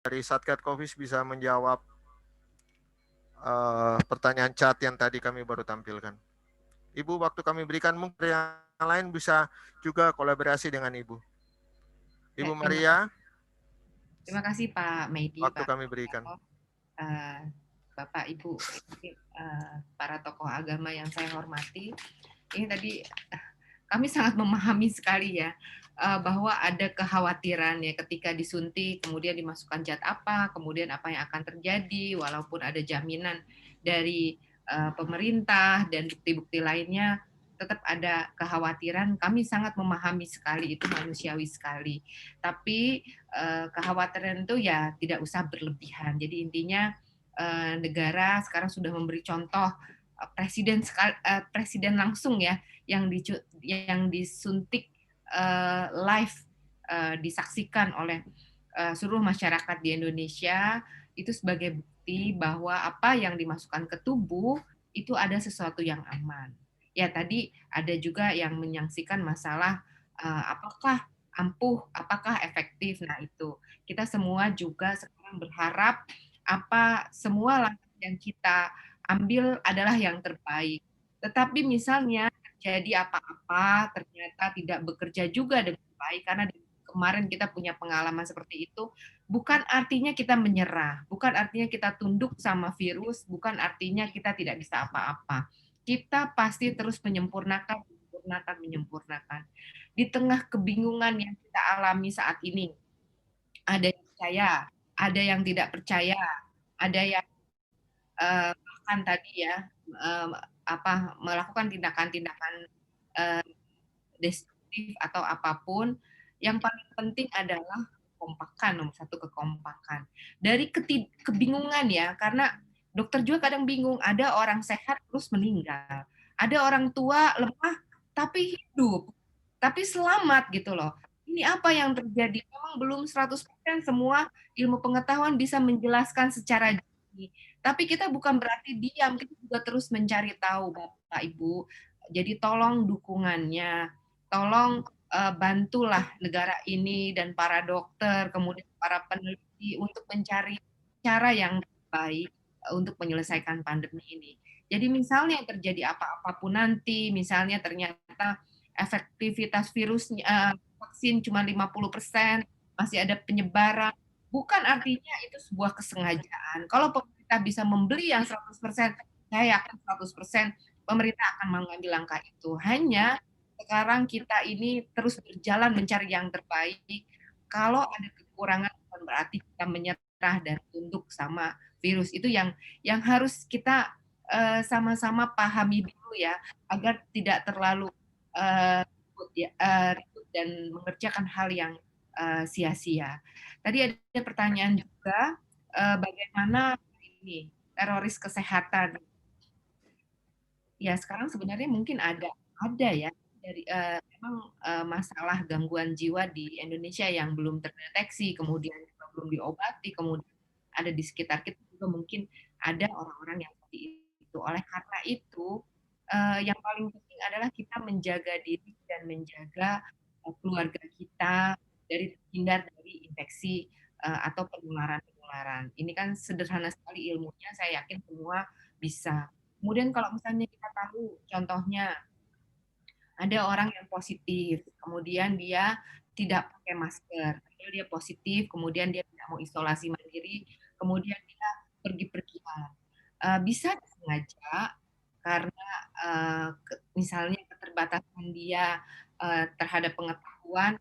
dari Satgas Covid bisa menjawab pertanyaan chat yang tadi kami baru tampilkan. Ibu, waktu kami berikan mungkin yang lain bisa juga kolaborasi dengan Ibu. Ya, Ibu Maria, terima kasih Pak Medi, waktu Pak kami berikan. uh, Bapak Ibu, para tokoh agama yang saya hormati. Ini tadi kami sangat memahami sekali ya bahwa ada kekhawatiran ya ketika disuntik, kemudian dimasukkan zat apa, kemudian apa yang akan terjadi, walaupun ada jaminan dari pemerintah dan bukti-bukti lainnya, tetap ada kekhawatiran. Kami sangat memahami sekali, itu manusiawi sekali. Tapi kekhawatiran itu ya tidak usah berlebihan. Jadi intinya negara sekarang sudah memberi contoh presiden langsung ya yang disuntik live disaksikan oleh seluruh masyarakat di Indonesia itu sebagai bukti bahwa apa yang dimasukkan ke tubuh itu ada sesuatu yang aman. Ya tadi ada juga yang menyaksikan masalah apakah ampuh, apakah efektif. Nah itu kita semua juga sekarang berharap apa semua langkah yang kita ambil adalah yang terbaik. Tetapi misalnya terjadi apa-apa ternyata tidak bekerja juga dengan baik karena kemarin kita punya pengalaman seperti itu, bukan artinya kita menyerah, bukan artinya kita tunduk sama virus, bukan artinya kita tidak bisa apa-apa. Kita pasti terus menyempurnakan, menyempurnakan, menyempurnakan. Di tengah kebingungan yang kita alami saat ini, ada yang percaya, ada yang tidak percaya, ada yang bahkan tadi ya melakukan tindakan-tindakan eh, destruktif atau apapun, yang paling penting adalah kekompakan, nomor satu kekompakan. Dari kebingungan ya, karena dokter juga kadang bingung, ada orang sehat terus meninggal, ada orang tua lemah tapi hidup, tapi selamat gitu loh. Ini apa yang terjadi? Memang belum 100% semua ilmu pengetahuan bisa menjelaskan secara jernih. Tapi kita bukan berarti diam, kita juga terus mencari tahu, Bapak Ibu. Jadi tolong dukungannya, tolong bantulah negara ini dan para dokter, kemudian para peneliti untuk mencari cara yang baik untuk menyelesaikan pandemi ini. Jadi misalnya terjadi apa-apapun nanti, misalnya ternyata efektivitas virusnya vaksin cuma 50%, masih ada penyebaran, bukan artinya itu sebuah kesengajaan. Kalau pemerintah bisa membeli yang 100%, saya yakin 100% pemerintah akan mengambil langkah itu. Hanya sekarang kita ini terus berjalan mencari yang terbaik. Kalau ada kekurangan bukan berarti kita menyerah dan tunduk sama virus. Itu yang harus kita sama-sama pahami dulu ya, agar tidak terlalu ribut dan mengerjakan hal yang sia-sia. Tadi ada pertanyaan juga bagaimana ini teroris kesehatan. Ya sekarang sebenarnya mungkin ada ya dari memang masalah gangguan jiwa di Indonesia yang belum terdeteksi, kemudian juga belum diobati, kemudian ada di sekitar kita juga mungkin ada orang-orang yang seperti itu. Oleh karena itu, yang paling penting adalah kita menjaga diri dan menjaga keluarga kita dari terhindar dari infeksi atau penularan-penularan. Ini kan sederhana sekali ilmunya, saya yakin semua bisa. Kemudian kalau misalnya kita tahu contohnya ada orang yang positif, kemudian dia tidak pakai masker, dia positif, kemudian dia tidak mau isolasi mandiri, kemudian dia pergi-pergian. Bisa disengaja karena misalnya keterbatasan dia terhadap pengetahuan,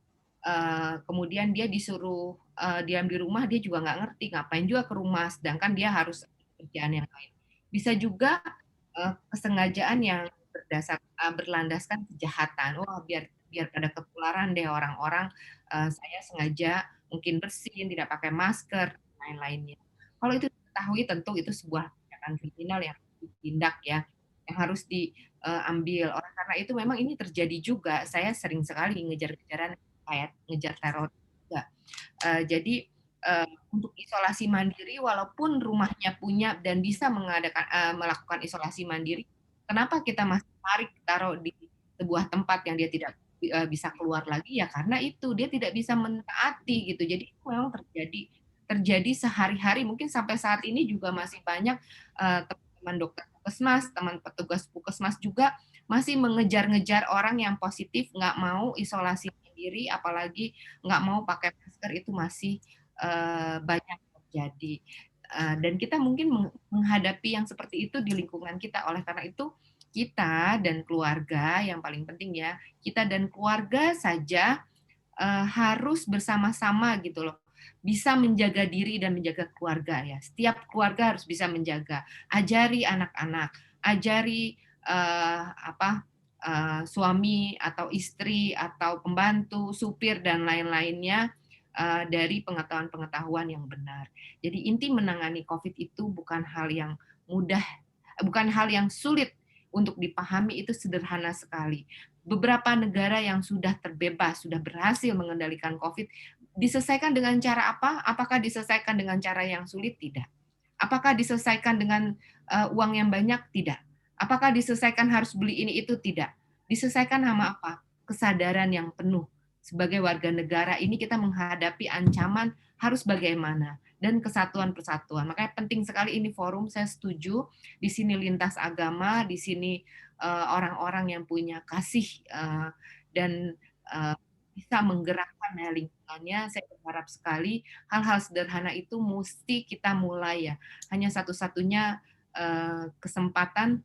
kemudian dia disuruh diam di rumah, dia juga nggak ngerti ngapain juga ke rumah, sedangkan dia harus kerjaan yang lain. Bisa juga kesengajaan yang berlandaskan kejahatan. Wah, biar biar pada ketularan deh orang-orang, saya sengaja mungkin bersin, tidak pakai masker, dan lain-lainnya. Kalau itu diketahui tentu itu sebuah tindakan kriminal yang harus ditindak ya, yang harus diambil. Oleh karena itu memang ini terjadi juga. Saya sering sekali ngejar-ngejaran kayak ngejar teror juga. Jadi untuk isolasi mandiri walaupun rumahnya punya dan bisa melakukan isolasi mandiri, kenapa kita masih tarik taruh di sebuah tempat yang dia tidak bisa keluar lagi ya karena itu dia tidak bisa mentaati gitu. Jadi itu memang terjadi terjadi sehari-hari, mungkin sampai saat ini juga masih banyak teman-teman dokter puskesmas, teman petugas puskesmas juga masih mengejar-ngejar orang yang positif, nggak mau isolasi mandiri, apalagi nggak mau pakai masker, itu masih banyak terjadi. Dan kita mungkin menghadapi yang seperti itu di lingkungan kita. Oleh karena itu, kita dan keluarga yang paling penting ya, kita dan keluarga saja harus bersama-sama gitu loh, bisa menjaga diri dan menjaga keluarga ya. Setiap keluarga harus bisa menjaga. Ajari anak-anak, ajari suami atau istri atau pembantu, supir dan lain-lainnya dari pengetahuan-pengetahuan yang benar. Jadi inti menangani COVID itu bukan hal yang mudah, bukan hal yang sulit untuk dipahami, itu sederhana sekali. Beberapa negara yang sudah terbebas, sudah berhasil mengendalikan COVID, diselesaikan dengan cara apa? Apakah diselesaikan dengan cara yang sulit? Tidak. Apakah diselesaikan dengan uang yang banyak? Tidak. Apakah diselesaikan harus beli ini itu? Tidak. Diselesaikan sama apa? Kesadaran yang penuh. Sebagai warga negara ini kita menghadapi ancaman harus bagaimana, dan kesatuan persatuan. Makanya penting sekali ini forum, saya setuju. Di sini lintas agama, di sini orang-orang yang punya kasih dan bisa menggerakkan ya lingkungannya. Saya berharap sekali hal-hal sederhana itu mesti kita mulai ya. Hanya satu-satunya kesempatan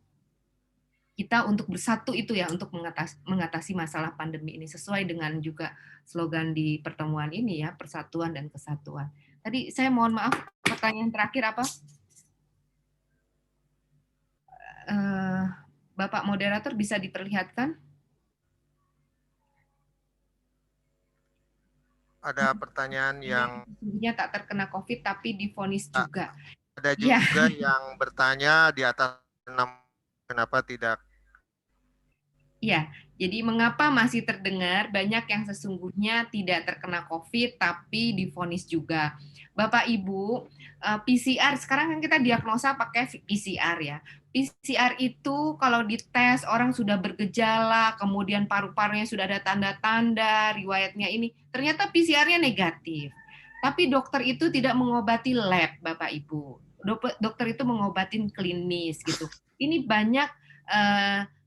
kita untuk bersatu itu ya, untuk mengatasi masalah pandemi ini, sesuai dengan juga slogan di pertemuan ini ya, persatuan dan kesatuan. Tadi saya mohon maaf, pertanyaan terakhir apa? Bapak moderator bisa diperlihatkan? Ada pertanyaan yang Sesungguhnya tak terkena COVID tapi divonis juga. ada Ya, juga yang bertanya di atas 6, kenapa tidak. ya. Jadi mengapa masih terdengar banyak yang sesungguhnya tidak terkena COVID tapi divonis juga. Bapak Ibu, PCR sekarang kan kita diagnosa pakai PCR ya. PCR itu kalau dites orang sudah bergejala, kemudian paru-parunya sudah ada tanda-tanda, riwayatnya ini, ternyata PCR-nya negatif. Tapi dokter itu tidak mengobati lab, Bapak Ibu. Dokter itu mengobatin klinis gitu. Ini banyak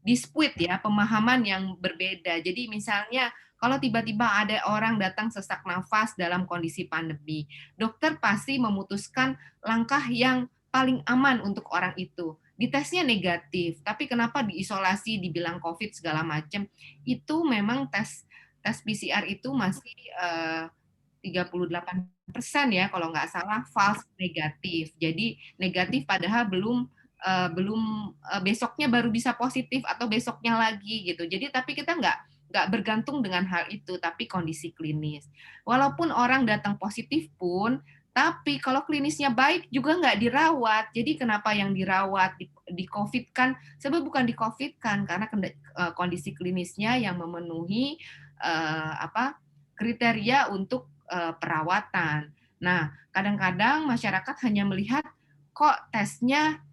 dispute ya, pemahaman yang berbeda. Jadi misalnya kalau tiba-tiba ada orang datang sesak nafas dalam kondisi pandemi, dokter pasti memutuskan langkah yang paling aman untuk orang itu. Ditesnya negatif, tapi kenapa diisolasi, dibilang COVID segala macam, itu memang tes tes PCR itu masih 38% ya kalau nggak salah false negatif. Jadi negatif padahal belum besoknya baru bisa positif atau besoknya lagi gitu. Jadi tapi kita nggak bergantung dengan hal itu, tapi kondisi klinis. Walaupun orang datang positif pun, tapi kalau klinisnya baik juga nggak dirawat. Jadi kenapa yang dirawat di COVID kan? Sebab bukan di COVID kan, karena kondisi klinisnya yang memenuhi kriteria untuk perawatan. Nah, kadang-kadang masyarakat hanya melihat kok tesnya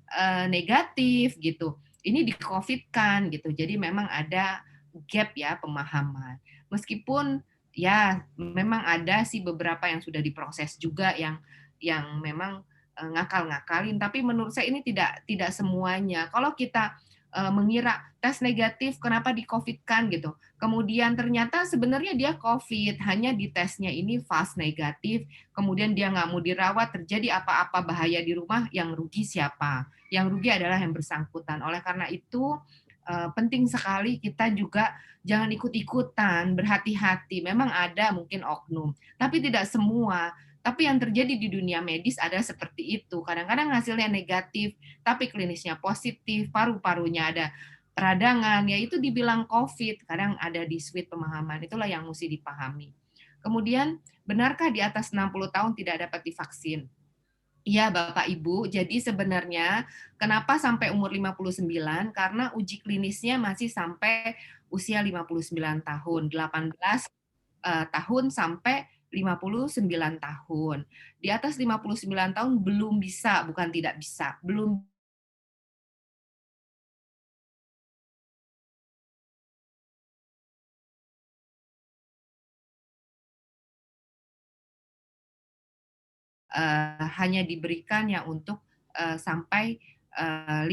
negatif gitu. Ini di COVID kan gitu. Jadi memang ada gap ya pemahaman. Meskipun ya memang ada sih beberapa yang sudah diproses juga yang memang ngakal-ngakalin, tapi menurut saya ini tidak semuanya. Kalau kita mengira tes negatif kenapa di COVID kan gitu. Kemudian ternyata sebenarnya dia COVID, hanya di tesnya ini false negatif, kemudian dia nggak mau dirawat, terjadi apa-apa bahaya di rumah, yang rugi siapa? Yang rugi adalah yang bersangkutan. Oleh karena itu, penting sekali kita juga jangan ikut-ikutan, berhati-hati. Memang ada mungkin oknum, tapi tidak semua. Tapi yang terjadi di dunia medis ada seperti itu. Kadang-kadang hasilnya negatif, tapi klinisnya positif, paru-parunya ada peradangan, ya itu dibilang COVID. Kadang ada dispute pemahaman, itulah yang mesti dipahami. Kemudian, benarkah di atas 60 tahun tidak dapat divaksin? Iya, Bapak Ibu. Jadi sebenarnya kenapa sampai umur 59? Karena uji klinisnya masih sampai usia 59 tahun, 18 tahun sampai 59 tahun. Di atas 59 tahun belum bisa, bukan tidak bisa, belum hanya diberikan yang untuk sampai 59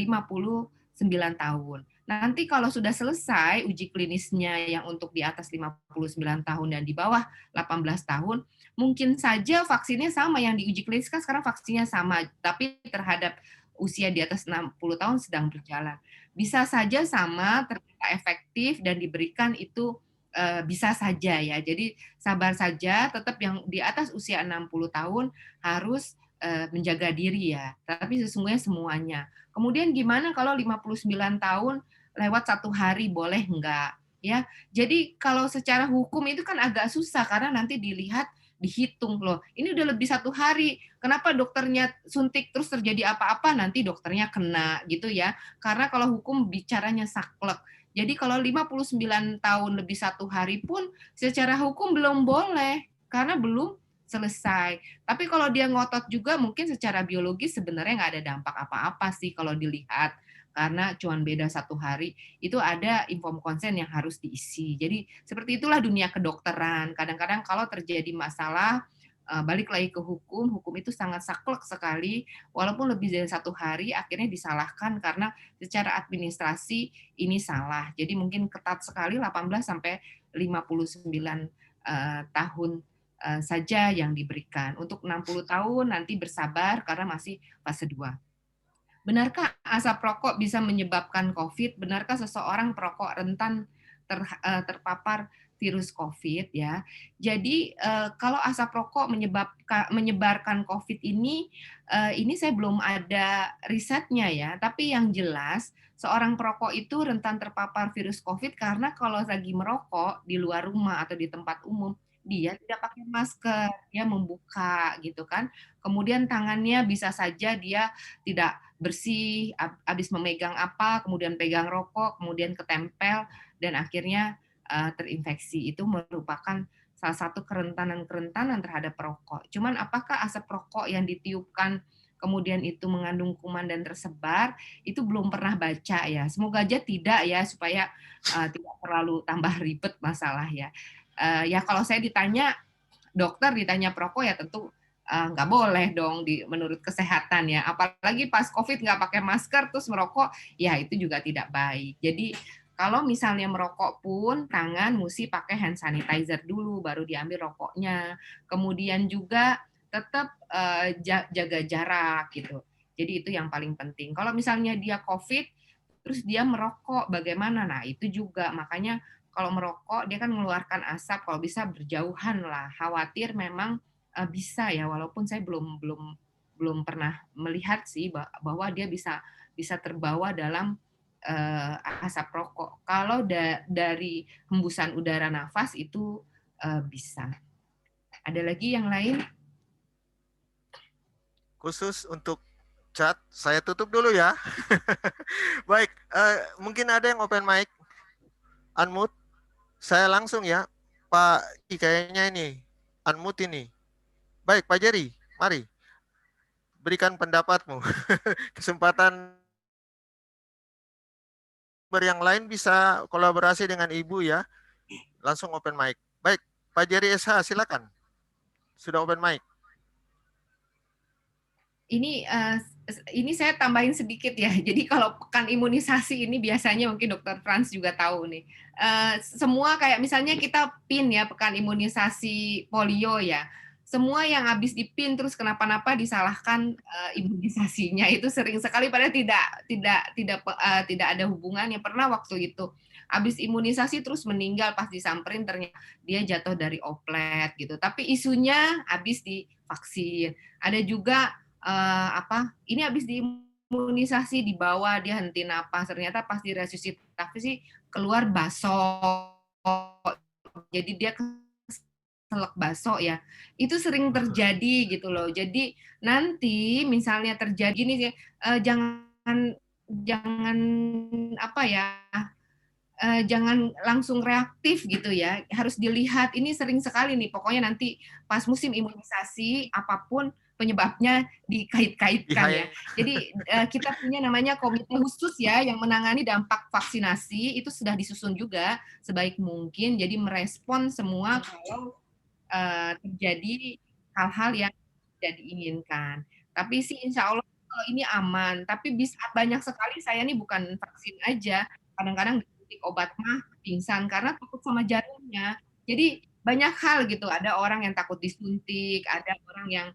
tahun. Nanti kalau sudah selesai uji klinisnya yang untuk di atas 59 tahun dan di bawah 18 tahun, mungkin saja vaksinnya sama yang diuji klinis kan sekarang vaksinnya sama, tapi terhadap usia di atas 60 tahun sedang berjalan. Bisa saja sama, ternyata efektif dan diberikan itu bisa saja ya. Jadi sabar saja, tetap yang di atas usia 60 tahun harus menjaga diri ya, tapi sesungguhnya semuanya. Kemudian gimana kalau 59 tahun lewat 1 hari boleh enggak? Ya, jadi kalau secara hukum itu kan agak susah karena nanti dilihat dihitung loh. Ini udah lebih 1 hari. Kenapa dokternya suntik terus terjadi apa-apa nanti dokternya kena gitu ya? Karena kalau hukum bicaranya saklek. Jadi kalau 59 tahun lebih 1 hari pun secara hukum belum boleh karena belum selesai. Tapi kalau dia ngotot juga mungkin secara biologis sebenarnya nggak ada dampak apa-apa sih kalau dilihat karena cuma beda 1 hari itu ada inform consent yang harus diisi. Jadi seperti itulah dunia kedokteran. Kadang-kadang kalau terjadi masalah balik lagi ke hukum, hukum itu sangat saklek sekali, walaupun lebih dari 1 hari akhirnya disalahkan karena secara administrasi ini salah. Jadi mungkin ketat sekali 18 sampai 59 tahun saja yang diberikan. Untuk 60 tahun nanti bersabar karena masih fase 2. Benarkah asap rokok bisa menyebabkan COVID? Benarkah seseorang perokok rentan terpapar virus COVID ya? Jadi kalau asap rokok menyebarkan COVID ini saya belum ada risetnya ya. Tapi yang jelas seorang perokok itu rentan terpapar virus COVID karena kalau lagi merokok di luar rumah atau di tempat umum dia tidak pakai masker, dia membuka gitu kan. Kemudian tangannya bisa saja dia tidak bersih, habis memegang apa, kemudian pegang rokok, kemudian ketempel, dan akhirnya terinfeksi. Itu merupakan salah satu kerentanan-kerentanan terhadap perokok. Cuman apakah asap rokok yang ditiupkan kemudian itu mengandung kuman dan tersebar, itu belum pernah baca ya. Semoga aja tidak ya, supaya tidak terlalu tambah ribet masalah ya. Ya kalau saya ditanya, dokter ditanya perokok ya tentu nggak boleh dong menurut kesehatan ya. Apalagi pas COVID nggak pakai masker terus merokok, ya itu juga tidak baik. Jadi kalau misalnya merokok pun tangan mesti pakai hand sanitizer dulu, baru diambil rokoknya. Kemudian juga tetap jaga jarak gitu. Jadi itu yang paling penting. Kalau misalnya dia COVID, terus dia merokok, bagaimana? Nah itu juga makanya kalau merokok dia kan mengeluarkan asap, kalau bisa berjauhan lah. Khawatir memang bisa ya, walaupun saya belum pernah melihat sih bahwa dia bisa terbawa dalam asap rokok. Kalau dari hembusan udara nafas itu bisa. Ada lagi yang lain? Khusus untuk chat, saya tutup dulu ya. Baik, mungkin ada yang open mic, unmute. Saya langsung ya, Pak kayaknya ini, unmute ini. Baik, Pak Jerry, mari berikan pendapatmu. Kesempatan yang lain bisa kolaborasi dengan Ibu ya. Langsung open mic. Baik, Pak Jerry SH, silakan. Sudah open mic. Ini saya tambahin sedikit ya. Jadi kalau pekan imunisasi ini biasanya mungkin Dokter Franz juga tahu nih. Semua kayak misalnya kita PIN ya, pekan imunisasi polio ya. Semua yang habis dipin terus kenapa-napa disalahkan imunisasinya itu sering sekali padahal tidak ada hubungannya. Pernah waktu itu habis imunisasi terus meninggal pas disamperin ternyata dia jatuh dari oplet gitu. Tapi isunya habis divaksin. Ada juga ini habis diimunisasi di bawah dia henti napas, ternyata pas diresusitasi keluar baso, jadi dia keselak baso ya. Itu sering terjadi gitu loh. Jadi nanti misalnya terjadi ini jangan jangan apa ya, jangan langsung reaktif gitu ya. Harus dilihat ini sering sekali nih. Pokoknya nanti pas musim imunisasi apapun penyebabnya dikait-kaitkan ya. Jadi kita punya namanya komite khusus ya yang menangani dampak vaksinasi itu sudah disusun juga sebaik mungkin. Jadi merespon semua kalau terjadi hal-hal yang tidak diinginkan. Tapi sih insya Allah ini aman. Tapi bisa banyak sekali saya nih bukan vaksin aja, kadang-kadang disuntik obat mah pingsan karena takut sama jarumnya. Jadi banyak hal gitu. Ada orang yang takut disuntik, ada orang yang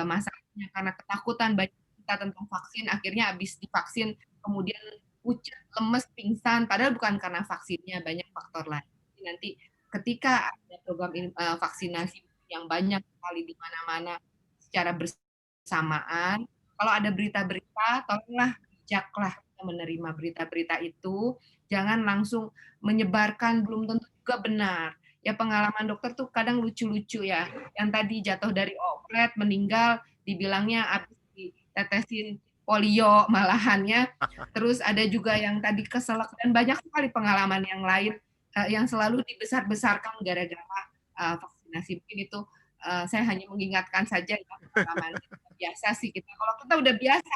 masalahnya karena ketakutan banyak kita tentang vaksin, akhirnya habis divaksin kemudian pucat, lemes, pingsan, padahal bukan karena vaksinnya, banyak faktor lain. Nanti ketika ada program vaksinasi yang banyak sekali di mana-mana secara bersamaan, kalau ada berita-berita, tolonglah bijaklah menerima berita-berita itu, jangan langsung menyebarkan belum tentu juga benar. Ya pengalaman dokter tuh kadang lucu-lucu ya, yang tadi jatuh dari oplet, meninggal, dibilangnya habis ditetesin polio malahannya. Terus ada juga yang tadi keselak dan banyak sekali pengalaman yang lain yang selalu dibesar-besarkan gara-gara vaksinasi. Mungkin itu saya hanya mengingatkan saja ya, pengalaman biasa sih kita. Kalau kita udah biasa,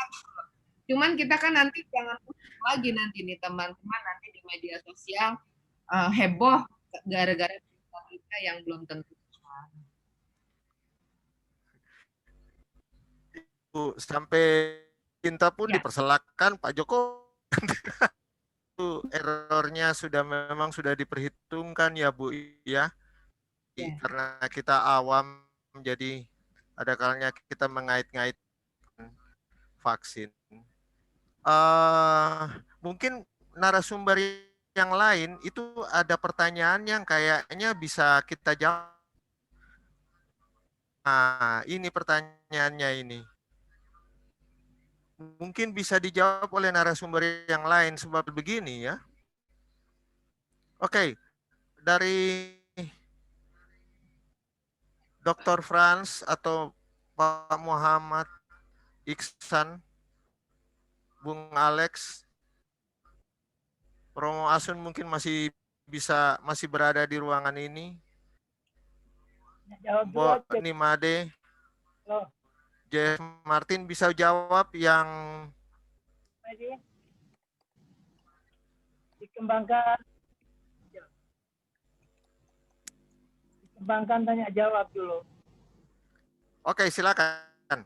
cuman kita kan nanti jangan lagi nanti nih teman-teman nanti di media sosial heboh gara-gara berita yang belum tentu. Sampai cinta pun Ya. dipersilakan Pak Joko. Itu errornya memang sudah diperhitungkan ya Bu ya. Ya. Karena kita awam, jadi ada kalanya kita mengait-ngait vaksin. Mungkin narasumber yang lain itu ada pertanyaan yang kayaknya bisa kita jawab. Nah, ini pertanyaannya ini. Mungkin bisa dijawab oleh narasumber yang lain sebab begini ya. Oke, dari Dr. Franz atau Pak Muhammad Iksan, Bung Alex, Romo Asun mungkin masih berada di ruangan ini. Mbok Nimade, Jeff Martin bisa jawab yang dikembangkan tanya jawab dulu. Oke, silakan.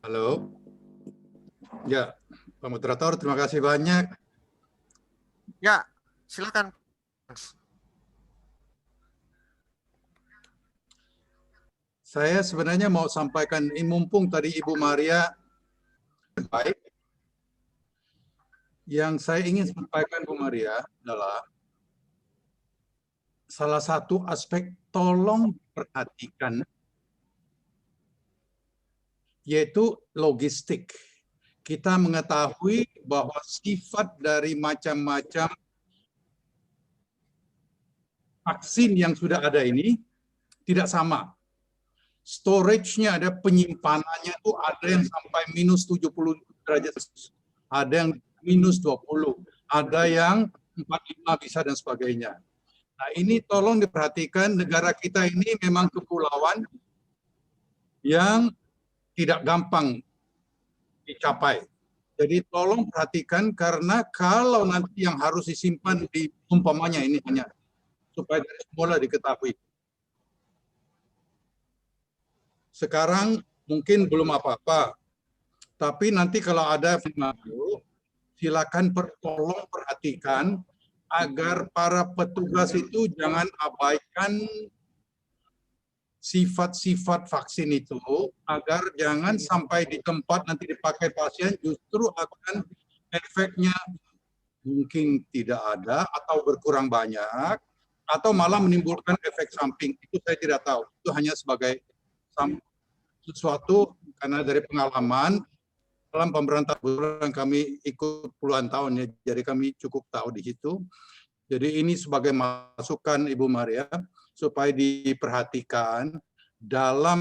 Halo. Ya, Pak Moderator, terima kasih banyak. Ya, silakan. Saya sebenarnya mau sampaikan, mumpung tadi Ibu Maria baik, yang saya ingin sampaikan Bu Maria adalah salah satu aspek tolong perhatikan, yaitu logistik. Kita mengetahui bahwa sifat dari macam-macam vaksin yang sudah ada ini tidak sama. Storage-nya ada, penyimpanannya itu ada yang sampai minus 70 derajat, ada yang minus 20, ada yang 45 bisa dan sebagainya. Nah ini tolong diperhatikan, negara kita ini memang kepulauan yang tidak gampang dicapai. Jadi tolong perhatikan karena kalau nanti yang harus disimpan di umpamanya ini hanya supaya dari semula diketahui. Sekarang mungkin belum apa-apa, tapi nanti kalau ada silakan tolong perhatikan agar para petugas itu jangan abaikan sifat-sifat vaksin itu, agar jangan sampai di tempat nanti dipakai pasien justru akan efeknya mungkin tidak ada atau berkurang banyak atau malah menimbulkan efek samping. Itu saya tidak tahu. Itu hanya sebagai sesuatu karena dari pengalaman dalam pemberantasan kami ikut puluhan tahun ya, jadi kami cukup tahu di situ. Jadi ini sebagai masukan Ibu Maria supaya diperhatikan dalam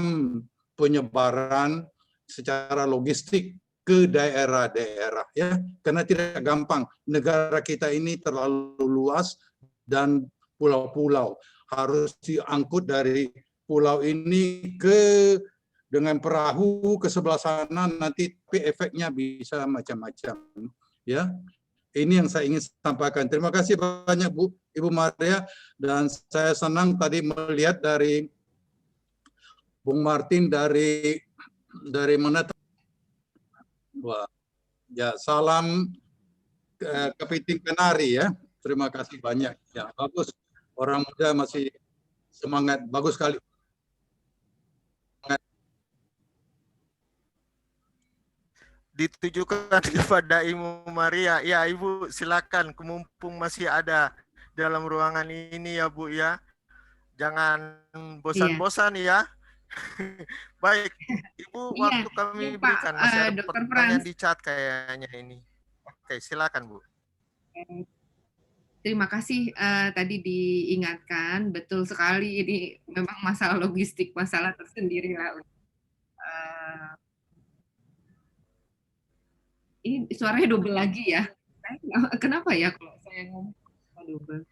penyebaran secara logistik ke daerah-daerah ya, karena tidak gampang. Negara kita ini terlalu luas dan pulau-pulau, harus diangkut dari pulau ini dengan perahu ke sebelah sana, nanti efeknya bisa macam-macam. Ya, ini yang saya ingin sampaikan. Terima kasih banyak Bu. Ibu Maria, dan saya senang tadi melihat dari Bung Martin dari mana? Wah, ya salam kepiting kenari ya. Terima kasih banyak. Ya bagus. Orang muda masih semangat, bagus sekali. Ditujukan kepada Ibu Maria. Ya, Ibu silakan, mumpung masih ada dalam ruangan ini ya Bu ya. Jangan bosan-bosan ya. Baik, Ibu, Iya, waktu kami iya Pak, berikan masih ada Dr. pertanyaan Frans. di chat kayaknya ini. Oke, silakan Bu. Terima kasih tadi diingatkan, betul sekali ini memang masalah logistik, masalah tersendiri lah. Ini suaranya double lagi ya. Kenapa ya kalau saya ngomong double?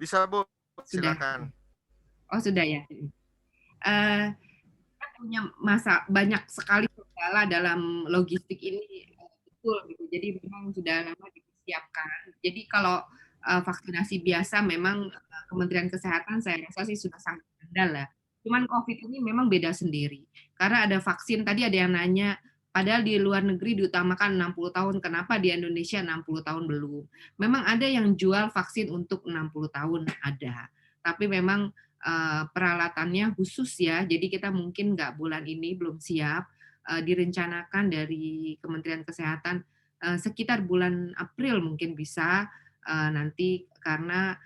Bisa Bu, Sudah. silakan. Oh sudah ya. Kita punya banyak sekali kendala dalam logistik ini, betul gitu. Jadi memang sudah lama dipersiapkan. Jadi kalau vaksinasi biasa memang Kementerian Kesehatan saya rasa sih sudah sangat andal lah. Cuman COVID ini memang beda sendiri. Karena ada vaksin, tadi ada yang nanya, padahal di luar negeri diutamakan 60 tahun, kenapa di Indonesia 60 tahun belum? Memang ada yang jual vaksin untuk 60 tahun, ada. Tapi memang peralatannya khusus ya, jadi kita mungkin nggak bulan ini belum siap, direncanakan dari Kementerian Kesehatan sekitar bulan April mungkin bisa nanti karena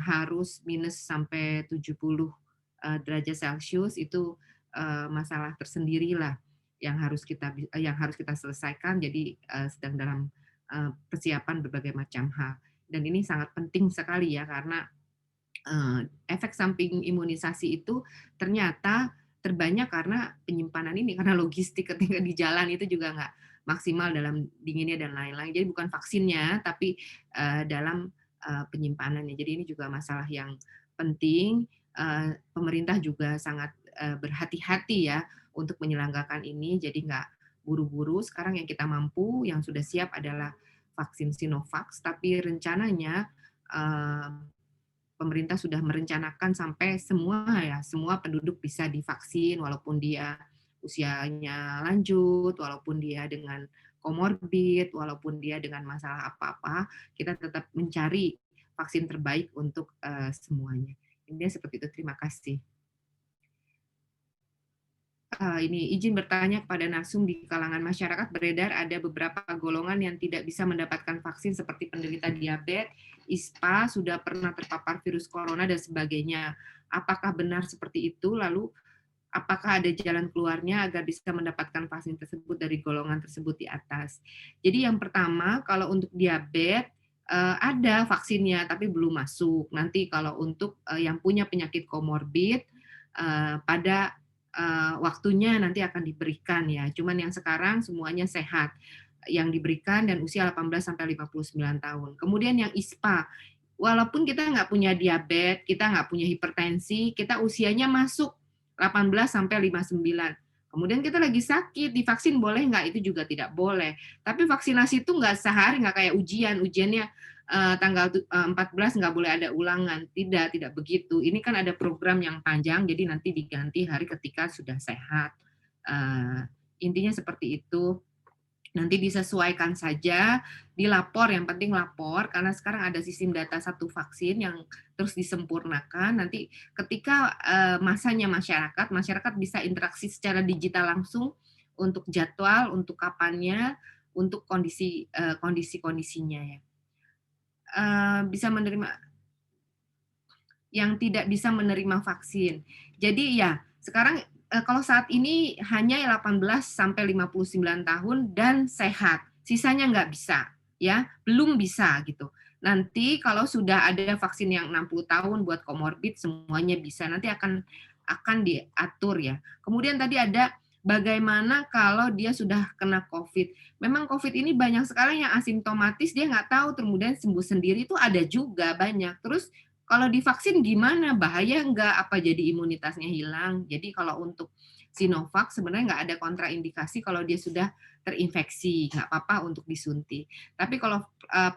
harus minus sampai 70 derajat Celcius itu masalah tersendiri lah yang harus kita selesaikan, jadi sedang dalam persiapan berbagai macam hal. Dan ini sangat penting sekali ya karena efek samping imunisasi itu ternyata terbanyak karena penyimpanan ini, karena logistik ketika di jalan itu juga nggak maksimal dalam dinginnya dan lain-lain. Jadi bukan vaksinnya, tapi dalam penyimpanannya. Jadi ini juga masalah yang penting. Pemerintah juga sangat berhati-hati ya untuk menyelenggarakan ini, jadi nggak buru-buru. Sekarang yang kita mampu, yang sudah siap adalah vaksin Sinovac, tapi rencananya pemerintah sudah merencanakan sampai semua penduduk bisa divaksin walaupun dia usianya lanjut, walaupun dia dengan komorbid, walaupun dia dengan masalah apa-apa, kita tetap mencari vaksin terbaik untuk semuanya. Ini seperti itu. Terima kasih. Ini izin bertanya kepada narsum, di kalangan masyarakat beredar ada beberapa golongan yang tidak bisa mendapatkan vaksin seperti penderita diabetes, ISPA, sudah pernah terpapar virus corona dan sebagainya. Apakah benar seperti itu? Lalu apakah ada jalan keluarnya agar bisa mendapatkan vaksin tersebut dari golongan tersebut di atas? Jadi yang pertama, kalau untuk diabetes ada vaksinnya tapi belum masuk. Nanti kalau untuk yang punya penyakit komorbid pada waktunya nanti akan diberikan ya. Cuman yang sekarang semuanya sehat yang diberikan dan usia 18 sampai 59 tahun. Kemudian yang ISPA, walaupun kita nggak punya diabetes, kita nggak punya hipertensi, kita usianya masuk 18 sampai 59. Kemudian kita lagi sakit, divaksin boleh nggak? Itu juga tidak boleh. Tapi vaksinasi itu nggak sehari, nggak kayak ujiannya tanggal 14 nggak boleh ada ulangan. Tidak begitu. Ini kan ada program yang panjang, jadi nanti diganti hari ketika sudah sehat. Intinya seperti itu. Nanti disesuaikan saja, dilapor, yang penting lapor, karena sekarang ada sistem data satu vaksin yang terus disempurnakan. Nanti ketika masanya masyarakat bisa interaksi secara digital langsung untuk jadwal, untuk kapannya, untuk kondisi-kondisinya ya. Bisa menerima, yang tidak bisa menerima vaksin. Jadi ya, sekarang kalau saat ini hanya 18 sampai 59 tahun dan sehat. Sisanya nggak bisa, ya, belum bisa gitu. Nanti kalau sudah ada vaksin yang 60 tahun buat komorbid semuanya bisa. Nanti akan diatur ya. Kemudian tadi ada bagaimana kalau dia sudah kena COVID. Memang COVID ini banyak sekali yang asimptomatis, dia nggak tahu, kemudian sembuh sendiri itu ada juga banyak. Terus kalau divaksin gimana? Bahaya nggak? Apa jadi imunitasnya hilang? Jadi kalau untuk Sinovac sebenarnya nggak ada kontraindikasi kalau dia sudah terinfeksi, nggak apa-apa untuk disuntik. Tapi kalau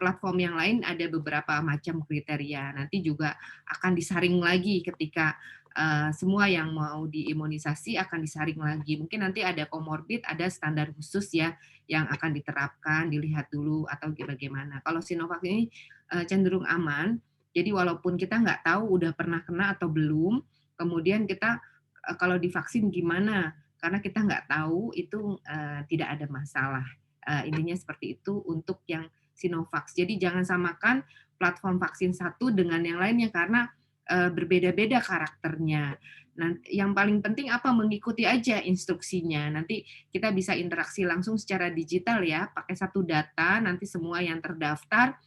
platform yang lain ada beberapa macam kriteria. Nanti juga akan disaring lagi ketika semua yang mau diimunisasi akan disaring lagi. Mungkin nanti ada komorbid, ada standar khusus ya yang akan diterapkan, dilihat dulu atau bagaimana. Kalau Sinovac ini cenderung aman, jadi walaupun kita nggak tahu udah pernah kena atau belum, kemudian kita kalau divaksin gimana? Karena kita nggak tahu itu tidak ada masalah. Intinya seperti itu untuk yang Sinovac. Jadi jangan samakan platform vaksin satu dengan yang lainnya karena berbeda-beda karakternya. Nah, yang paling penting apa? Mengikuti aja instruksinya. Nanti kita bisa interaksi langsung secara digital ya, pakai satu data, nanti semua yang terdaftar.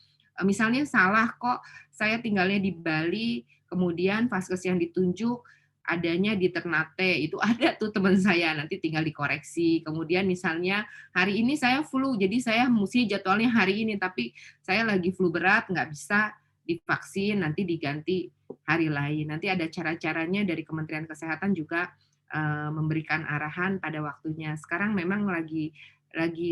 Misalnya salah kok, saya tinggalnya di Bali, kemudian vaskes yang ditunjuk adanya di Ternate, itu ada tuh teman saya, nanti tinggal dikoreksi. Kemudian misalnya hari ini saya flu, jadi saya mesti jadwalnya hari ini, tapi saya lagi flu berat, nggak bisa divaksin, nanti diganti hari lain. Nanti ada cara-caranya dari Kementerian Kesehatan juga memberikan arahan pada waktunya. Sekarang memang lagi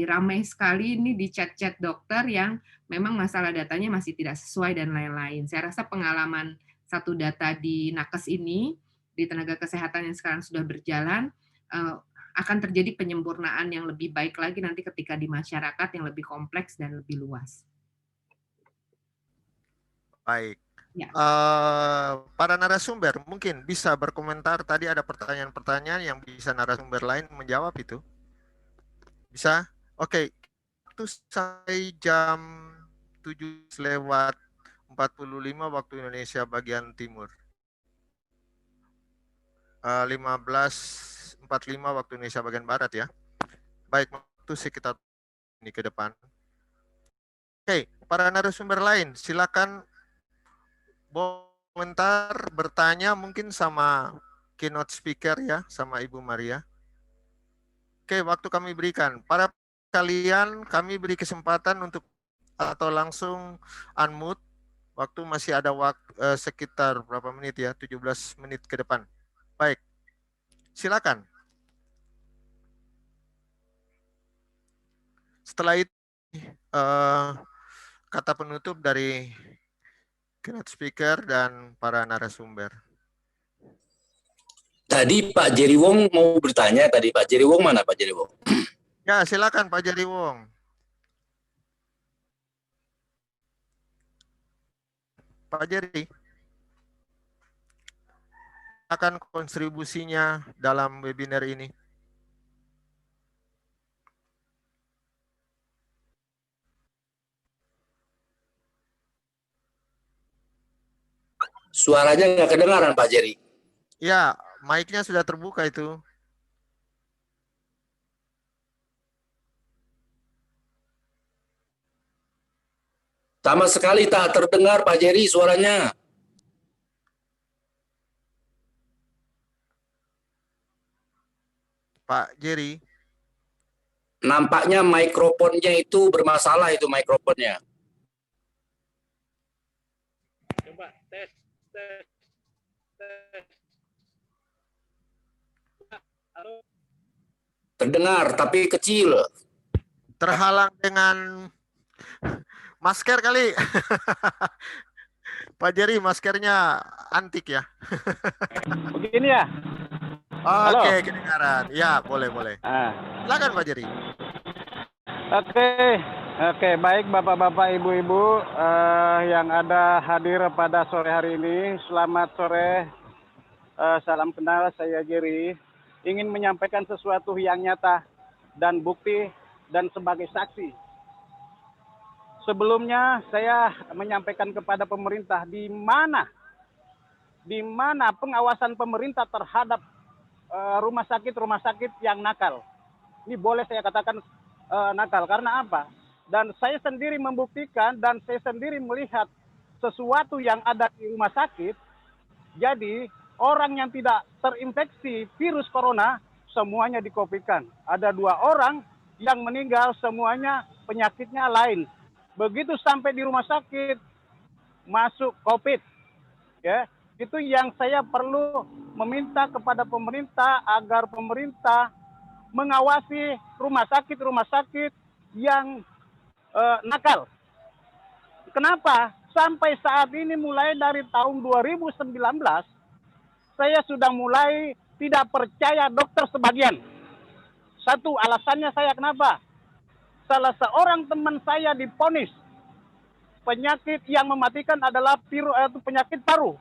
ramai sekali ini di chat-chat dokter yang memang masalah datanya masih tidak sesuai dan lain-lain. Saya rasa pengalaman satu data di nakes ini, di tenaga kesehatan yang sekarang sudah berjalan, akan terjadi penyempurnaan yang lebih baik lagi nanti ketika di masyarakat yang lebih kompleks dan lebih luas. Baik. Ya. Para narasumber mungkin bisa berkomentar. Tadi ada pertanyaan-pertanyaan yang bisa narasumber lain menjawab itu. Bisa? Oke. Waktu sampai jam 7:45 waktu Indonesia bagian timur. 15:45 waktu Indonesia bagian barat ya. Baik, waktu sekitar ini ke depan. Oke, para narasumber lain silakan komentar, bertanya mungkin sama keynote speaker ya, sama Ibu Maria. Oke, waktu kami berikan. Para kalian kami beri kesempatan untuk atau langsung unmute. Waktu masih ada waktu sekitar berapa menit ya, 17 menit ke depan. Baik, silakan. Setelah itu kata penutup dari keynote speaker dan para narasumber. Tadi Pak Jerry Wong mau bertanya tadi. Pak Jerry Wong mana Pak Jerry Wong? Ya, silakan Pak Jerry Wong. Pak Jerry, akan kontribusinya dalam webinar ini. Suaranya nggak kedengaran Pak Jerry. Ya, mic-nya sudah terbuka itu. Sama sekali tak terdengar Pak Jerry suaranya. Pak Jerry. Nampaknya mikrofonnya itu bermasalah itu mikrofonnya. Coba tes. Halo. Terdengar tapi kecil. Terhalang dengan masker kali. Pak Jerry, maskernya antik ya. Begini ya. Oke, kedengaran. Ya, boleh. Silakan Pak Jerry. Oke, baik Bapak-bapak, Ibu-ibu yang ada hadir pada sore hari ini. Selamat sore. Salam kenal, saya Jerry. Ingin menyampaikan sesuatu yang nyata dan bukti dan sebagai saksi. Sebelumnya saya menyampaikan kepada pemerintah di mana pengawasan pemerintah terhadap rumah sakit yang nakal. Ini boleh saya katakan nakal karena apa? Dan saya sendiri membuktikan dan saya sendiri melihat sesuatu yang ada di rumah sakit. Jadi orang yang tidak terinfeksi virus corona semuanya dikopikan. Ada 2 orang yang meninggal, semuanya penyakitnya lain. Begitu sampai di rumah sakit masuk COVID, ya. Itu yang saya perlu meminta kepada pemerintah agar pemerintah mengawasi rumah sakit yang nakal. Kenapa? Sampai saat ini mulai dari tahun 2019 saya sudah mulai tidak percaya dokter sebagian. Satu alasannya saya kenapa? Salah seorang teman saya diponis penyakit yang mematikan adalah penyakit paru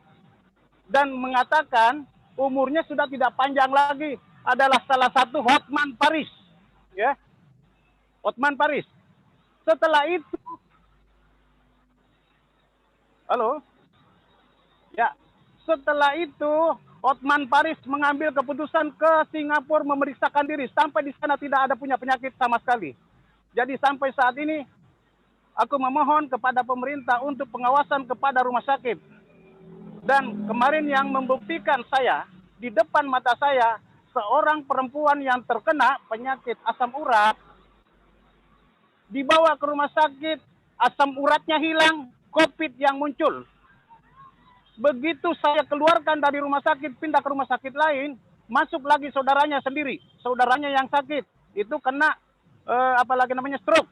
dan mengatakan umurnya sudah tidak panjang lagi, adalah salah satu Hotman Paris, ya, Hotman Paris. Setelah itu, halo, ya, setelah itu Hotman Paris mengambil keputusan ke Singapura memeriksakan diri, sampai di sana tidak ada punya penyakit sama sekali. Jadi sampai saat ini aku memohon kepada pemerintah untuk pengawasan kepada rumah sakit. Dan kemarin yang membuktikan saya, di depan mata saya, seorang perempuan yang terkena penyakit asam urat, dibawa ke rumah sakit, asam uratnya hilang, COVID yang muncul. Begitu saya keluarkan dari rumah sakit, pindah ke rumah sakit lain, masuk lagi saudaranya sendiri, saudaranya yang sakit, itu kena apalagi namanya stroke,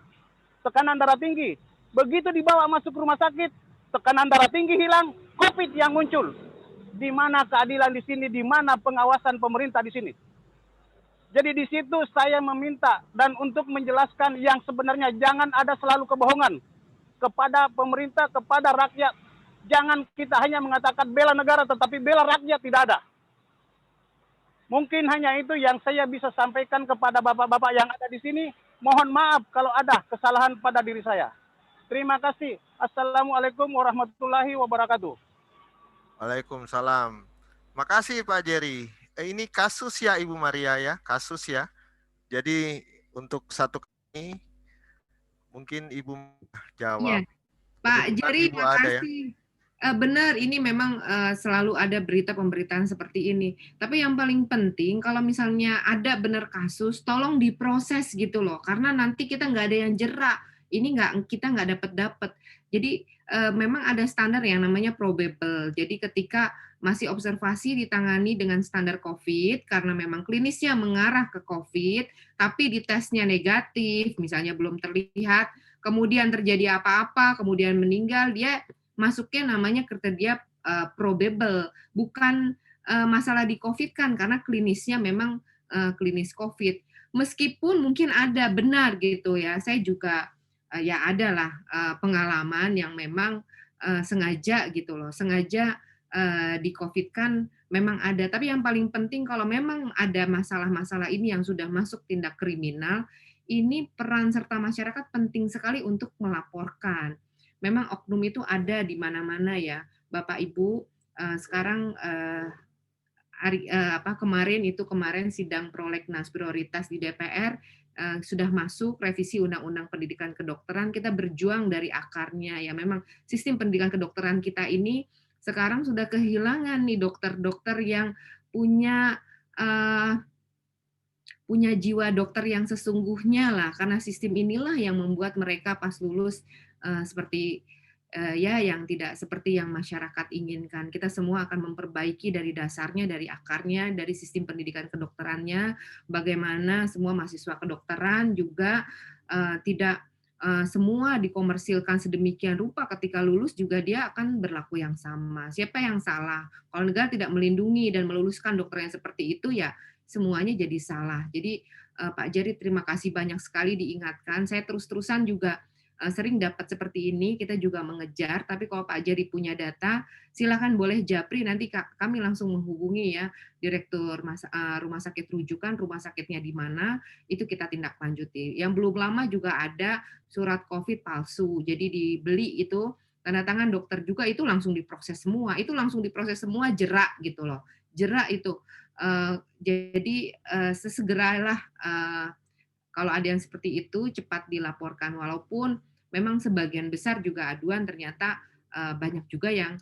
tekanan darah tinggi. Begitu dibawa masuk rumah sakit, tekanan darah tinggi hilang, COVID yang muncul. Di mana keadilan di sini, di mana pengawasan pemerintah di sini? Jadi di situ saya meminta dan untuk menjelaskan yang sebenarnya jangan ada selalu kebohongan kepada pemerintah, kepada rakyat. Jangan kita hanya mengatakan bela negara tetapi bela rakyat tidak ada. Mungkin hanya itu yang saya bisa sampaikan kepada bapak-bapak yang ada di sini. Mohon maaf kalau ada kesalahan pada diri saya. Terima kasih. Assalamualaikum warahmatullahi wabarakatuh. Waalaikumsalam. Makasih Pak Jerry. Ini kasus ya Ibu Maria ya, kasus ya. Jadi untuk satu kali mungkin Ibu jawab. Iya, Pak Kebetulan Jerry, Ibu ada ya. makasih. Benar, ini memang selalu ada berita pemberitaan seperti ini. Tapi yang paling penting, kalau misalnya ada benar kasus, tolong diproses gitu loh. Karena nanti kita nggak ada yang jerak. Ini kita nggak dapat. Jadi memang ada standar yang namanya probable. Jadi ketika masih observasi ditangani dengan standar COVID, karena memang klinisnya mengarah ke COVID, tapi di tesnya negatif, misalnya belum terlihat, kemudian terjadi apa-apa, kemudian meninggal, dia masuknya namanya kriteria probable, bukan masalah di COVID kan, karena klinisnya memang klinis COVID. Meskipun mungkin ada benar gitu ya, saya juga ya adalah pengalaman yang memang sengaja gitu loh, sengaja di COVID kan memang ada. Tapi yang paling penting kalau memang ada masalah-masalah ini yang sudah masuk tindak kriminal, ini peran serta masyarakat penting sekali untuk melaporkan. Memang oknum itu ada di mana-mana ya, Bapak Ibu. Sekarang kemarin sidang prolegnas prioritas di DPR sudah masuk revisi Undang-Undang Pendidikan Kedokteran. Kita berjuang dari akarnya ya. Memang sistem pendidikan kedokteran kita ini sekarang sudah kehilangan nih dokter-dokter yang punya jiwa dokter yang sesungguhnya lah, karena sistem inilah yang membuat mereka pas lulus seperti ya yang tidak seperti yang masyarakat inginkan. Kita semua akan memperbaiki dari dasarnya, dari akarnya, dari sistem pendidikan kedokterannya, bagaimana semua mahasiswa kedokteran juga tidak semua dikomersilkan sedemikian rupa, ketika lulus juga dia akan berlaku yang sama. Siapa yang salah? Kalau negara tidak melindungi dan meluluskan dokter yang seperti itu, ya semuanya jadi salah. Jadi Pak Jerry, terima kasih banyak sekali diingatkan. Saya terus-terusan juga sering dapat seperti ini, kita juga mengejar, tapi kalau Pak Jerry punya data, silakan boleh japri, nanti kami langsung menghubungi ya Direktur Rumah Sakit Rujukan, rumah sakitnya di mana, itu kita tindak lanjuti. Yang belum lama juga ada surat COVID palsu, jadi dibeli itu, tanda tangan dokter juga, itu langsung diproses semua, jerak gitu loh, jerak itu. Jadi sesegeralah kalau ada yang seperti itu cepat dilaporkan, walaupun memang sebagian besar juga aduan ternyata banyak juga yang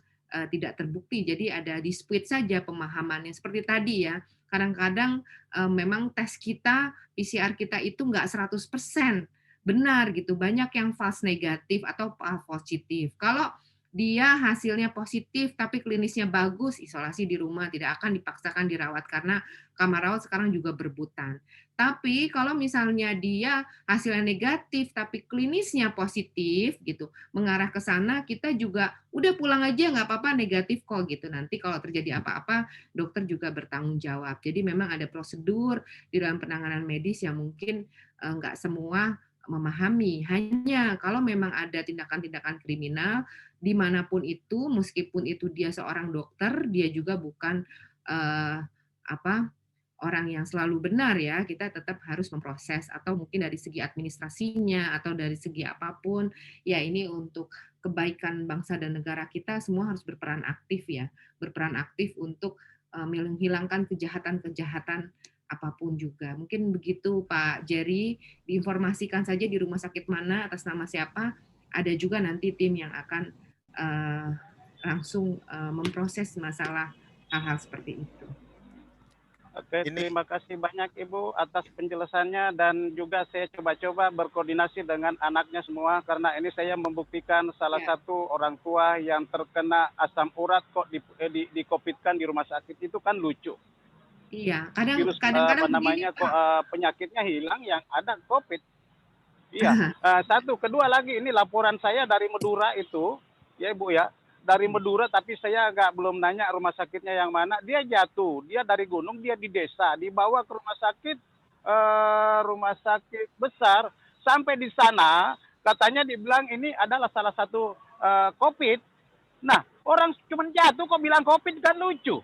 tidak terbukti. Jadi ada dispute saja pemahamannya. Seperti tadi ya, kadang-kadang memang tes kita, PCR kita itu nggak 100% benar gitu. Banyak yang false negatif atau positif. Kalau dia hasilnya positif tapi klinisnya bagus, isolasi di rumah, tidak akan dipaksakan dirawat karena kamar rawat sekarang juga berebutan. Tapi kalau misalnya dia hasilnya negatif tapi klinisnya positif gitu, mengarah ke sana, kita juga udah pulang aja nggak apa-apa, negatif kok gitu. Nanti kalau terjadi apa-apa, dokter juga bertanggung jawab. Jadi memang ada prosedur di dalam penanganan medis yang mungkin nggak semua memahami. Hanya kalau memang ada tindakan-tindakan kriminal dimanapun itu, meskipun itu dia seorang dokter, dia juga bukan orang yang selalu benar ya, kita tetap harus memproses, atau mungkin dari segi administrasinya atau dari segi apapun, ya ini untuk kebaikan bangsa dan negara kita semua harus berperan aktif ya, berperan aktif untuk menghilangkan kejahatan-kejahatan apapun juga. Mungkin begitu Pak Jerry, diinformasikan saja di rumah sakit mana, atas nama siapa, ada juga nanti tim yang akan langsung memproses masalah hal-hal seperti itu. Oke, terima kasih banyak Ibu atas penjelasannya, dan juga saya coba-coba berkoordinasi dengan anaknya semua karena ini saya membuktikan salah satu orang tua yang terkena asam urat kok di COVID-kan di rumah sakit, itu kan lucu. Iya, apa kadang-kadang namanya begini, kok penyakitnya hilang yang ada COVID. Iya. Satu, kedua lagi ini laporan saya dari Madura itu, ya Ibu ya. Dari Madura, tapi saya belum nanya rumah sakitnya yang mana. Dia jatuh, dia dari gunung, dia di desa, dibawa ke rumah sakit besar. Sampai di sana, katanya dibilang ini adalah salah satu COVID. Nah, orang cuma jatuh kok bilang COVID, kan lucu.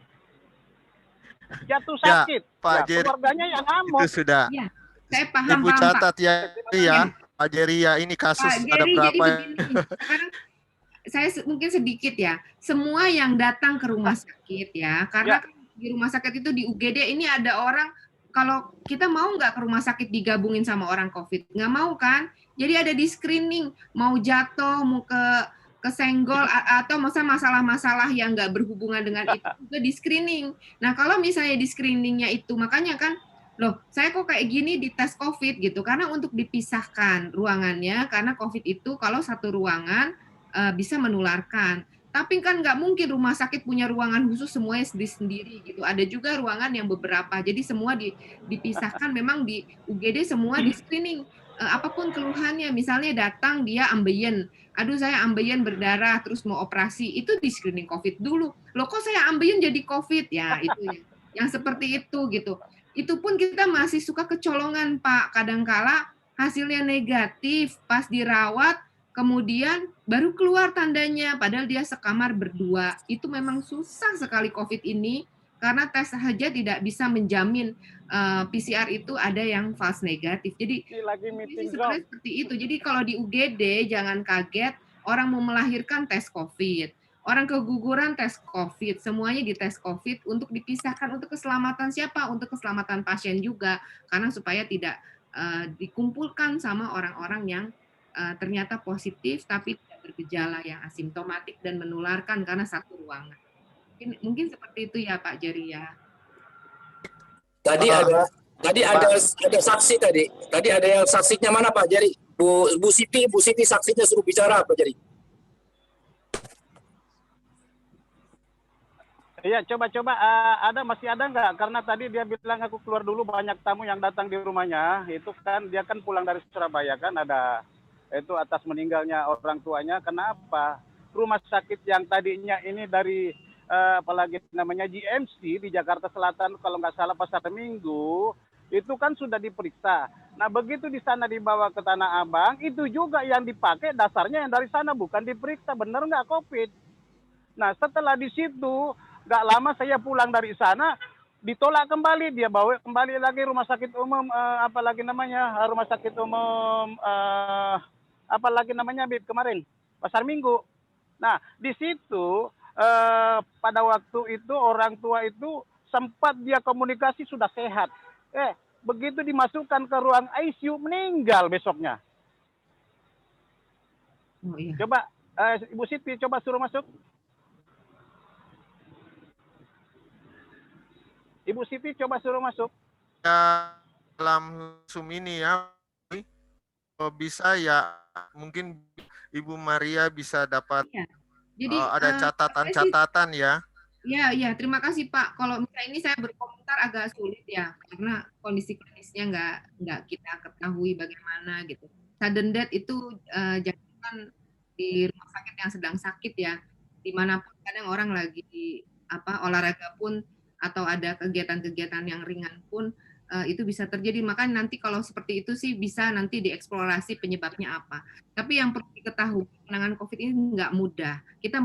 Jatuh sakit. Ya, Pak Jerry, keluarganya yang ngamuk. itu sudah. Ya, saya paham, Ibu catat Pak. ya, Pak Jerry ya, ini kasus Pak Jerry, ada berapa? jadi begini, sekarang saya mungkin sedikit ya, semua yang datang ke rumah sakit ya, karena di rumah sakit itu di UGD ini ada orang, kalau kita mau nggak ke rumah sakit digabungin sama orang COVID? Nggak mau kan? Jadi ada di screening, mau jatuh, mau kesenggol, atau masalah-masalah yang nggak berhubungan dengan itu juga di screening. Nah kalau misalnya di screeningnya itu, makanya kan, loh saya kok kayak gini di tes COVID gitu, karena untuk dipisahkan ruangannya, karena COVID itu kalau satu ruangan bisa menularkan. Tapi kan nggak mungkin rumah sakit punya ruangan khusus semuanya sendiri-sendiri gitu. Ada juga ruangan yang beberapa. Jadi semua dipisahkan. Memang di UGD semua di screening. Apapun keluhannya, misalnya datang dia ambeien. Aduh saya ambeien berdarah terus mau operasi. Itu di screening COVID dulu. Loh kok saya ambeien jadi COVID? Ya itu ya. Yang seperti itu gitu. Itu pun kita masih suka kecolongan Pak. Kadangkala hasilnya negatif pas dirawat, kemudian baru keluar tandanya, padahal dia sekamar berdua. Itu memang susah sekali COVID ini, karena tes saja tidak bisa menjamin PCR itu ada yang false negatif. Jadi sebenarnya seperti itu. Jadi kalau di UGD jangan kaget, orang mau melahirkan tes COVID, orang keguguran tes COVID, semuanya di tes COVID untuk dipisahkan, untuk keselamatan siapa? Untuk keselamatan pasien juga, karena supaya tidak dikumpulkan sama orang-orang yang ternyata positif tapi tidak bergejala, yang asimptomatik dan menularkan karena satu ruangan. Mungkin seperti itu ya Pak Jerry ya. Tadi ada saksi tadi. Tadi ada yang saksinya mana Pak Jerry? Bu Siti saksinya suruh bicara Pak Jerry. Iya, coba-coba masih ada nggak? Karena tadi dia bilang aku keluar dulu, banyak tamu yang datang di rumahnya. Itu kan dia kan pulang dari Surabaya kan, ada itu atas meninggalnya orang tuanya. Kenapa? Rumah sakit yang tadinya ini dari apalagi namanya GMC di Jakarta Selatan, kalau nggak salah Pasar Minggu, itu kan sudah diperiksa. Nah begitu di sana dibawa ke Tanah Abang, itu juga yang dipakai dasarnya yang dari sana, bukan diperiksa benar nggak COVID. Nah setelah di situ nggak lama saya pulang dari sana, ditolak kembali, dia bawa kembali lagi rumah sakit umum apalagi namanya rumah sakit umum apalagi namanya Bib kemarin Pasar Minggu. Nah di situ pada waktu itu orang tua itu sempat dia komunikasi sudah sehat, begitu dimasukkan ke ruang ICU meninggal besoknya. Oh, iya. Coba Ibu Siti coba suruh masuk. Ibu Siti coba suruh masuk. Dalam Zoom ini ya, bisa ya, mungkin Ibu Maria bisa dapat Jadi ada saya sih catatan-catatan ya. ya, terima kasih Pak. Kalau misalnya ini saya berkomentar agak sulit ya, karena kondisi klinisnya nggak kita ketahui bagaimana gitu. Sudden death itu jangan di rumah sakit yang sedang sakit ya, dimanapun kadang orang lagi olahraga pun atau ada kegiatan-kegiatan yang ringan pun itu bisa terjadi. Maka nanti kalau seperti itu sih bisa nanti dieksplorasi penyebabnya apa. Tapi yang perlu diketahui penanganan COVID ini nggak mudah. Kita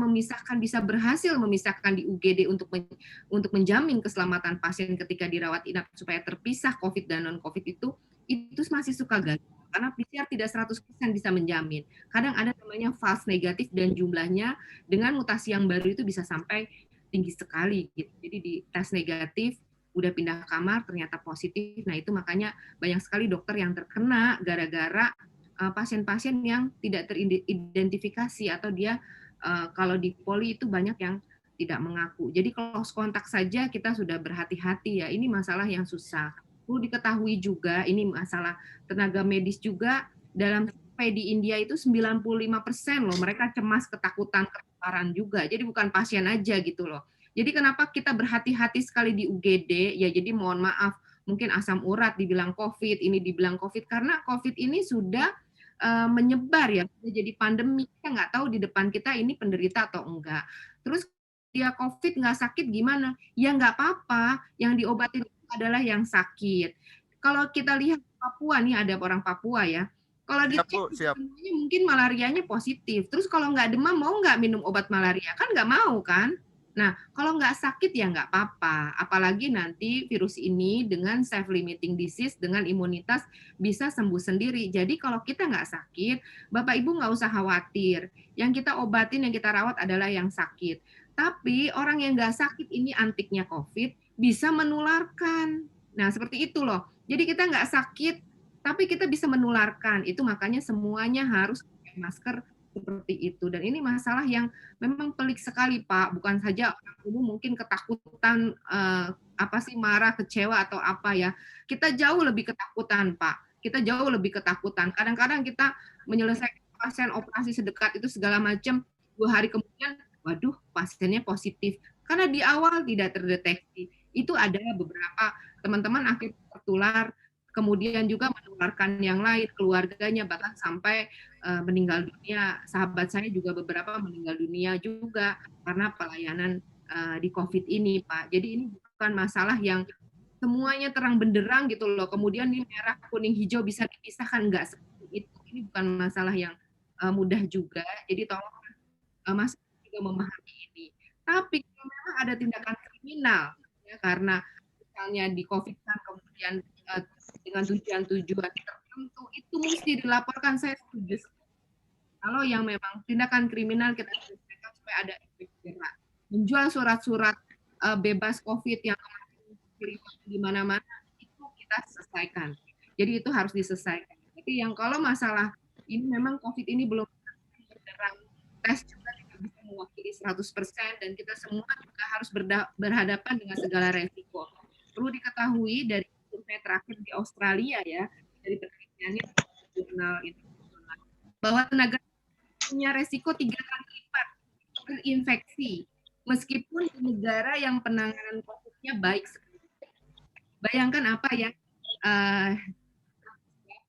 bisa berhasil memisahkan di UGD untuk menjamin keselamatan pasien ketika dirawat inap supaya terpisah COVID dan non-COVID itu masih suka gagal. Karena PCR tidak 100% bisa menjamin. Kadang ada namanya false negatif dan jumlahnya dengan mutasi yang baru itu bisa sampai tinggi sekali. Gitu. Jadi di tes negatif, udah pindah kamar ternyata positif. Nah itu makanya banyak sekali dokter yang terkena gara-gara pasien-pasien yang tidak teridentifikasi atau dia kalau di poli itu banyak yang tidak mengaku. Jadi close kontak saja kita sudah berhati-hati ya. Ini masalah yang susah. Perlu diketahui juga ini masalah tenaga medis juga dalam survei di India itu 95% loh mereka cemas, ketakutan, ketularan juga. Jadi bukan pasien aja gitu loh. Jadi kenapa kita berhati-hati sekali di UGD? Ya jadi mohon maaf, mungkin asam urat dibilang COVID, ini dibilang COVID karena COVID ini sudah menyebar ya, sudah jadi pandemi. Kita nggak tahu di depan kita ini penderita atau enggak. Terus dia COVID nggak sakit gimana? Ya nggak apa-apa. Yang diobatin adalah yang sakit. Kalau kita lihat Papua nih ada orang Papua ya. Kalau dicek semuanya mungkin malarianya positif. Terus kalau nggak demam mau nggak minum obat malaria? Kan nggak mau kan? Nah, kalau nggak sakit ya nggak apa-apa. Apalagi nanti virus ini dengan self-limiting disease, dengan imunitas bisa sembuh sendiri. Jadi kalau kita nggak sakit, Bapak Ibu nggak usah khawatir. Yang kita obatin, yang kita rawat adalah yang sakit. Tapi orang yang nggak sakit ini antiknya COVID bisa menularkan. Nah, seperti itu loh. Jadi kita nggak sakit, tapi kita bisa menularkan. Itu makanya semuanya harus pakai masker seperti itu. Dan ini masalah yang memang pelik sekali, Pak. Bukan saja orang umum mungkin ketakutan, marah, kecewa, atau apa ya. Kita jauh lebih ketakutan, Pak. Kita jauh lebih ketakutan. Kadang-kadang kita menyelesaikan pasien operasi sedekat itu segala macam, 2 hari kemudian, waduh, pasiennya positif. Karena di awal tidak terdeteksi. Itu ada beberapa teman-teman akhirnya tertular, kemudian juga menularkan yang lain, keluarganya, bahkan sampai meninggal dunia. Sahabat saya juga beberapa meninggal dunia juga karena pelayanan di COVID ini, Pak. Jadi ini bukan masalah yang semuanya terang benderang gitu loh. Kemudian ini merah, kuning, hijau bisa dipisahkan, enggak seperti itu. Ini bukan masalah yang mudah juga. Jadi tolong masyarakat juga memahami ini. Tapi kalau memang ada tindakan kriminal, ya, karena misalnya di COVID kan kemudian dengan tujuan-tujuan tertentu itu mesti dilaporkan. Saya setuju. Kalau yang memang tindakan kriminal kita selesaikan supaya ada efek jerah. Menjual surat-surat bebas COVID yang di mana-mana itu kita selesaikan. Jadi itu harus diselesaikan. Tapi yang kalau masalah ini memang COVID ini belum berderang, tes juga tidak bisa mewakili 100% dan kita semua juga harus berhadapan dengan segala resiko. Perlu diketahui dari survei terakhir di Australia ya, dari penelitiannya jurnal internasional, bahwa tenaga punya resiko 3 kali lipat terinfeksi meskipun di negara yang penanganan COVID-nya baik sekali. Bayangkan apa ya,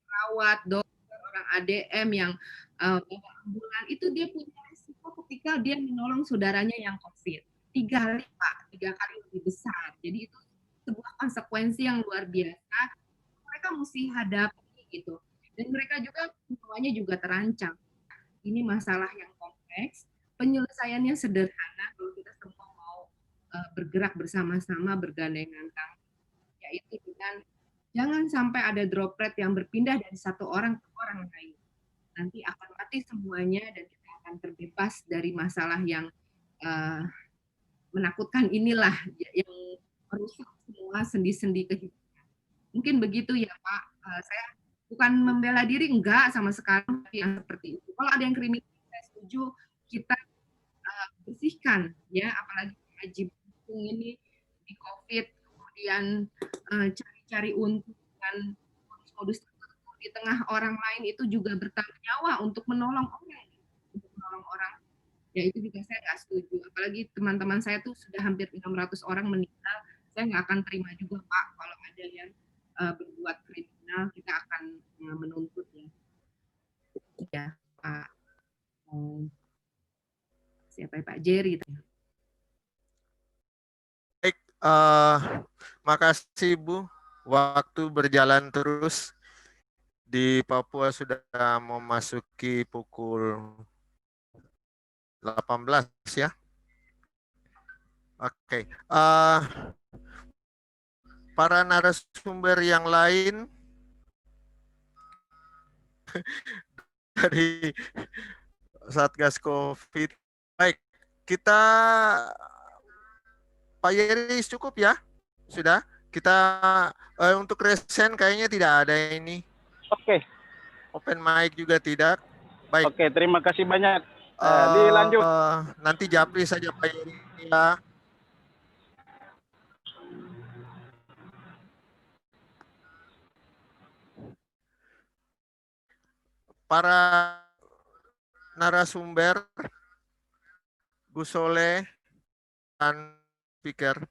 perawat, dokter, orang ADM yang ambulan itu dia punya resiko ketika dia menolong saudaranya yang COVID. 3 kali, Pak, 3 kali lebih besar. Jadi itu sebuah konsekuensi yang luar biasa. Mereka mesti hadapi gitu. Dan mereka juga semuanya juga terancam. Ini masalah yang kompleks, penyelesaiannya sederhana kalau kita semua mau bergerak bersama-sama, bergandengan tangan, yaitu dengan jangan sampai ada droplet yang berpindah dari satu orang ke orang lain. Nanti akan mati semuanya dan kita akan terbebas dari masalah yang menakutkan inilah yang merusak semua sendi-sendi kehidupan. Mungkin begitu ya Pak. Saya bukan membela diri, enggak sama sekali yang seperti itu. Kalau ada yang kriminal, saya setuju kita bersihkan ya, apalagi Haji Buntung ini di COVID, kemudian cari-cari untung dan modus-modus tertentu di tengah orang lain itu juga bertanggung nyawa untuk menolong orang. Ya itu juga saya nggak setuju. Apalagi teman-teman saya tuh sudah hampir 600 orang meninggal. Saya nggak akan terima juga Pak kalau ada yang berbuat kriminal, kita akan menuntut ya. Ya Pak siapa ya, Pak Jerry. Baik, makasih Bu. Waktu berjalan terus. Di Papua sudah memasuki pukul 18 ya. Oke. Para narasumber yang lain dari Satgas COVID. Baik, kita Pak Yeris cukup ya? Sudah? Kita untuk resen kayaknya tidak ada ini. Oke. Open mic juga tidak. Baik. Oke, terima kasih banyak. Dilanjut. Nanti japri saja Pak Yeris ya. Para narasumber, Gus Soleh dan speaker.